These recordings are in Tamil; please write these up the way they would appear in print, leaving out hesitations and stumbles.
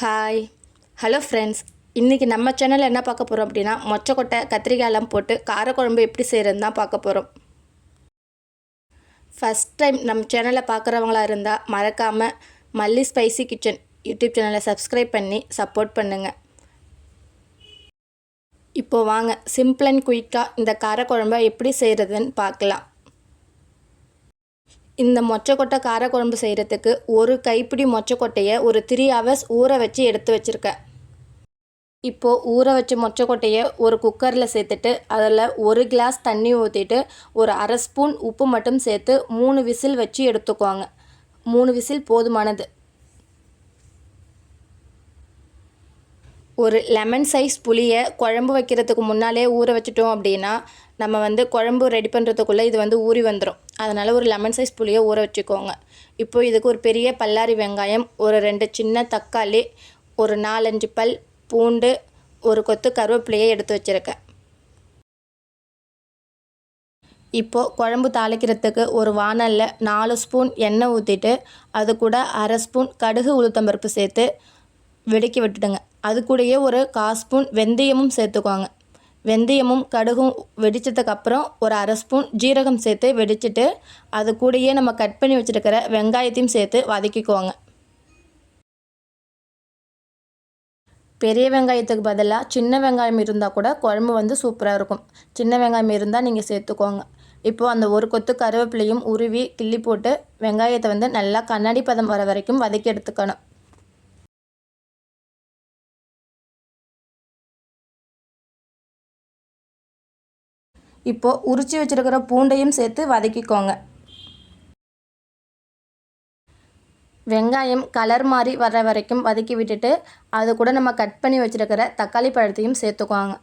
Hi hello friends. இன்றைக்கி நம்ம சேனலில் என்ன பார்க்க போகிறோம் அப்படின்னா, மொச்சக்கொட்டை கத்திரிக்காயெல்லாம் போட்டு காரக்குழம்பு எப்படி செய்கிறதுன்னு தான் பார்க்க போகிறோம். ஃபஸ்ட் டைம் நம்ம சேனலை பார்க்குறவங்களா இருந்தால் மறக்காமல் மல்லி ஸ்பைசி கிச்சன் யூடியூப் சேனலை சப்ஸ்கிரைப் பண்ணி சப்போர்ட் பண்ணுங்கள். இப்போது வாங்க சிம்பிள் அண்ட் குயிக்காக இந்த காரக்குழம்பை எப்படி செய்கிறதுன்னு பார்க்கலாம். இந்த மொச்சக்கொட்டை காரக்குழம்பு செய்கிறதுக்கு ஒரு கைப்பிடி மொச்சக்கொட்டையை ஒரு 3 ஹவர்ஸ் ஊற வச்சு எடுத்து வச்சுருக்கேன். இப்போது ஊற வச்ச மொச்சக்கொட்டையை ஒரு குக்கரில் சேர்த்துட்டு அதில் 1 கிளாஸ் தண்ணி ஊற்றிட்டு ஒரு அரை ஸ்பூன் உப்பு மட்டும் சேர்த்து 3 விசில் வச்சு எடுத்துக்குவாங்க. 3 விசில் போதுமானது. ஒரு லெமன் சைஸ் புளியை குழம்பு வைக்கிறதுக்கு முன்னாலே ஊற வச்சிட்டோம் அப்படின்னா நம்ம குழம்பு ரெடி பண்ணுறதுக்குள்ளே இது ஊறி வந்துடும். அதனால் ஒரு லெமன் சைஸ் புளியை ஊற வச்சுக்கோங்க. இப்போது இதுக்கு ஒரு பெரிய பல்லாரி வெங்காயம், ஒரு 2 சின்ன தக்காளி, ஒரு 4-5 பல் பூண்டு, ஒரு கொத்து கருவேப்பிலையை எடுத்து வச்சுருக்கேன். இப்போது குழம்பு தாளிக்கிறதுக்கு ஒரு வாணலில் 4 ஸ்பூன் எண்ணெய் ஊற்றிட்டு அது கூட அரை ஸ்பூன் கடுகு உளுத்தம்பருப்பு சேர்த்து வெடிக்க விட்டுடுங்க. அது கூடயே ஒரு 1/4 ஸ்பூன் வெந்தயமும் சேர்த்துக்குவாங்க. வெந்தயமும் கடுகும் வெடித்ததுக்கப்புறம் ஒரு அரை ஸ்பூன் ஜீரகம் சேர்த்து வெடிச்சிட்டு அது கூடயே நம்ம கட் பண்ணி வச்சுருக்கிற வெங்காயத்தையும் சேர்த்து வதக்கிக்குவாங்க. பெரிய வெங்காயத்துக்கு பதிலாக சின்ன வெங்காயம் இருந்தால் கூட குழம்பு சூப்பராக இருக்கும். சின்ன வெங்காயம் இருந்தால் நீங்கள் சேர்த்துக்கோங்க. இப்போது அந்த ஒரு கொத்து கருவேப்பிலையும் உருவி கிள்ளி போட்டு வெங்காயத்தை நல்லா கண்ணாடி பதம் வர வரைக்கும் வதக்கி எடுத்துக்கணும். இப்போது உரித்து வச்சுருக்கிற பூண்டையும் சேர்த்து வதக்கிக்கோங்க. வெங்காயம் கலர் மாதிரி வர வரைக்கும் வதக்கி விட்டுட்டு அது கூட நம்ம கட் பண்ணி வச்சுருக்கிற தக்காளி பழத்தையும் சேர்த்துக்குவாங்க.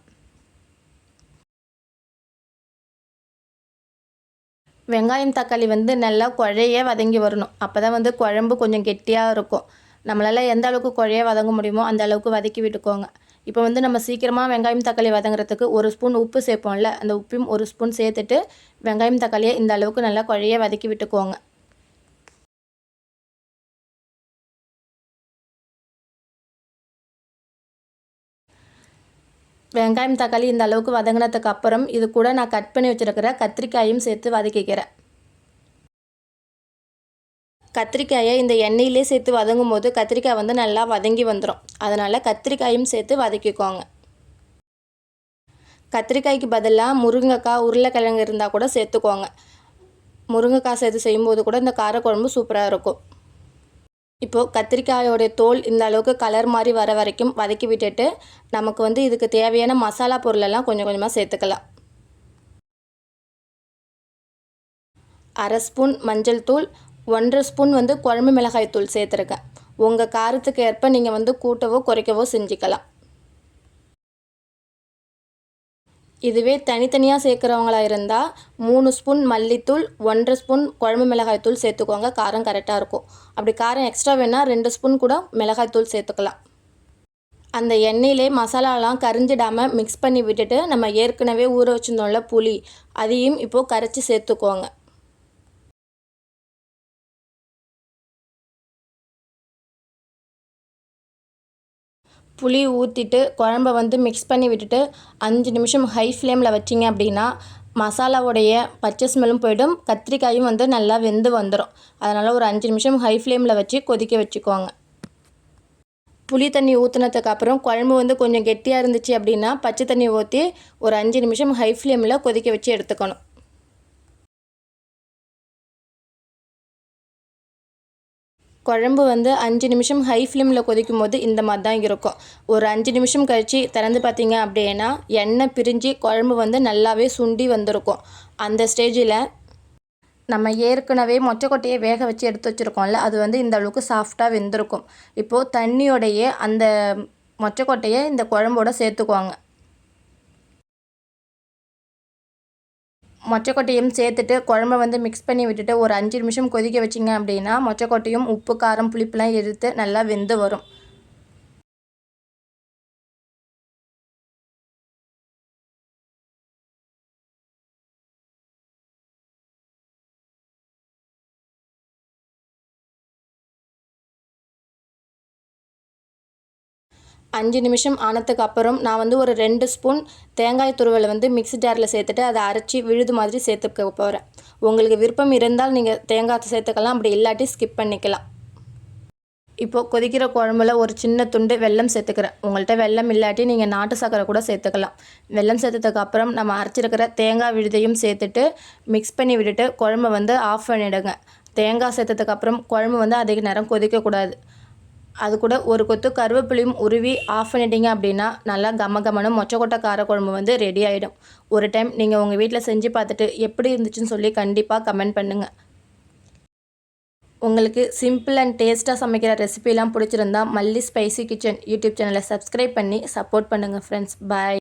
வெங்காயம் தக்காளி நல்லா குழைய வதங்கி வரணும். அப்போ தான் குழம்பு கொஞ்சம் கெட்டியாக இருக்கும். நம்மளால் எந்த அளவுக்கு குழைய வதங்க முடியுமோ அந்த அளவுக்கு வதக்கி விட்டுக்கோங்க. இப்போ நம்ம சீக்கிரமாக வெங்காயம் தக்காளி வதங்குறதுக்கு 1 ஸ்பூன் உப்பு சேர்ப்போம்ல, அந்த உப்பையும் 1 ஸ்பூன் சேர்த்துட்டு வெங்காயம் தக்காளியை இந்த அளவுக்கு நல்லா குழைய வதக்கி விட்டுக்கோங்க. வெங்காயம் தக்காளி இந்த அளவுக்கு வதங்கினதுக்கு அப்புறம் இது கூட நான் கட் பண்ணி வச்சுருக்கிற கத்திரிக்காயும் சேர்த்து வதக்கிக்கிறேன். கத்திரிக்காயை இந்த எண்ணெயிலே சேர்த்து வதங்கும் போது கத்திரிக்காய் நல்லா வதங்கி வந்துடும். அதனால் கத்திரிக்காயும் சேர்த்து வதக்கிக்கோங்க. கத்திரிக்காய்க்கு பதிலாக முருங்கைக்காய், உருளைக்கிழங்கு இருந்தால் கூட சேர்த்துக்கோங்க. முருங்கைக்காய் சேர்த்து செய்யும்போது கூட இந்த காரக்குழம்பு சூப்பராக இருக்கும். இப்போது கத்திரிக்காயோடைய தோல் இந்த அளவுக்கு கலர் மாதிரி வர வரைக்கும் வதக்கி விட்டுட்டு நமக்கு இதுக்கு தேவையான மசாலா பொருளெல்லாம் கொஞ்சம் கொஞ்சமாக சேர்த்துக்கலாம். அரை ஸ்பூன் மஞ்சள் தூள், 1/2 ஸ்பூன் குழம்பு மிளகாய் தூள் சேர்த்துருக்கேன். உங்கள் காரத்துக்கு ஏற்ப நீங்கள் கூட்டவோ குறைக்கவோ செஞ்சுக்கலாம். இதுவே தனித்தனியாக சேர்க்குறவங்களா இருந்தால் 3 ஸ்பூன் மல்லித்தூள், 1/2 ஸ்பூன் குழம்பு மிளகாய் தூள் சேர்த்துக்கோங்க. காரம் கரெக்டாக இருக்கும். அப்படி காரம் எக்ஸ்ட்ரா வேணால் 2 ஸ்பூன் கூட மிளகாய் தூள் சேர்த்துக்கலாம். அந்த எண்ணெயிலே மசாலாலாம் கரிஞ்சிடாமல் மிக்ஸ் பண்ணி விட்டுட்டு நம்ம ஏற்கனவே ஊற வச்சுருந்தோம்ல புளி, அதையும் இப்போது கரைச்சி சேர்த்துக்கோங்க. புளி ஊற்றிட்டு குழம்ப மிக்ஸ் பண்ணி விட்டுட்டு 5 நிமிஷம் ஹை ஃப்ளேமில் வச்சிங்க அப்படின்னா மசாலாவுடைய பச்சை ஸ்மெல்லும் போய்டும், கத்திரிக்காயும் நல்லா வெந்து வந்துடும். அதனால் ஒரு 5 நிமிஷம் ஹை ஃப்ளேமில் வச்சு கொதிக்க வச்சுக்கோங்க. புளி தண்ணி ஊற்றுனதுக்கப்புறம் குழம்பு கொஞ்சம் கெட்டியாக இருந்துச்சு அப்படின்னா பச்சை தண்ணி ஊற்றி ஒரு 5 நிமிஷம் ஹை ஃப்ளேமில் கொதிக்க வச்சு எடுத்துக்கணும். குழம்பு 5 நிமிஷம் ஹை ஃப்ளேமில் கொதிக்கும் போது இந்த மாதிரி தான் இருக்கும். ஒரு 5 நிமிஷம் கழித்து திறந்து பார்த்தீங்க அப்படின்னா எண்ணெய் பிரிஞ்சு குழம்பு நல்லாவே சுண்டி வந்திருக்கும். அந்த ஸ்டேஜில் நம்ம ஏற்கனவே மொச்சக்கொட்டையை வேக வச்சு எடுத்து வச்சுருக்கோம்ல, அது இந்த அளவுக்கு சாஃப்டாக வெந்திருக்கும். இப்போது தண்ணியோடைய அந்த மொச்சக்கொட்டையை இந்த குழம்போட சேர்த்துக்குவாங்க. மொச்சக்கொட்டையும் சேர்த்துட்டு குழம்ப மிக்ஸ் பண்ணி விட்டுட்டு ஒரு 5 நிமிஷம் கொதிக்க வச்சிங்க அப்படின்னா மொச்சக்கொட்டையும் உப்பு, காரம், புளிப்புலாம் எடுத்து நல்லா வெந்து வரும். 5 நிமிஷம் ஆனதுக்கு அப்புறம் நான் வந்து ஒரு 2 ஸ்பூன் தேங்காய் துருவலை வந்து மிக்ஸி ஜாரில் சேர்த்துட்டு அதை அரைச்சி விழுது மாதிரி சேர்த்துக்க போகிறேன். உங்களுக்கு விருப்பம் இருந்தால் நீங்கள் தேங்காய் சேர்த்துக்கலாம், அப்படி இல்லாட்டி ஸ்கிப் பண்ணிக்கலாம். இப்போது கொதிக்கிற குழம்புல ஒரு சின்ன துண்டு வெல்லம் சேர்த்துக்கிறேன். உங்கள்கிட்ட வெல்லம் இல்லாட்டி நீங்கள் நாட்டு சர்க்கரை கூட சேர்த்துக்கலாம். வெல்லம் சேர்த்ததுக்கு அப்புறம் நம்ம அரைச்சிருக்கிற தேங்காய் விழுதையும் சேர்த்துட்டு மிக்ஸ் பண்ணி விட்டுட்டு குழம்பை வந்து ஆஃப் பண்ணிவிடுங்க. தேங்காய் சேர்த்ததுக்கு அப்புறம் குழம்பு வந்து அதிக நேரம் கொதிக்கக்கூடாது. அது கூட ஒரு கொத்து கருவேப்பிலையும் உருவி ஆஃப் பண்ணிட்டீங்க அப்படின்னா நல்லா கமகமனு மொச்சக்கொட்டை காரக்குழம்பு வந்து ரெடி ஆகிடும். ஒரு டைம் நீங்கள் உங்கள் வீட்டில் செஞ்சு பார்த்துட்டு எப்படி இருந்துச்சுன்னு சொல்லி கண்டிப்பாக கமெண்ட் பண்ணுங்கள். உங்களுக்கு சிம்பிள் அண்ட் டேஸ்ட்டாக சமைக்கிற ரெசிபிலாம் பிடிச்சிருந்தா மல்லி ஸ்பைசி கிச்சன் யூடியூப் சேனலை சப்ஸ்கிரைப் பண்ணி சப்போர்ட் பண்ணுங்கள் ஃப்ரெண்ட்ஸ். பாய்.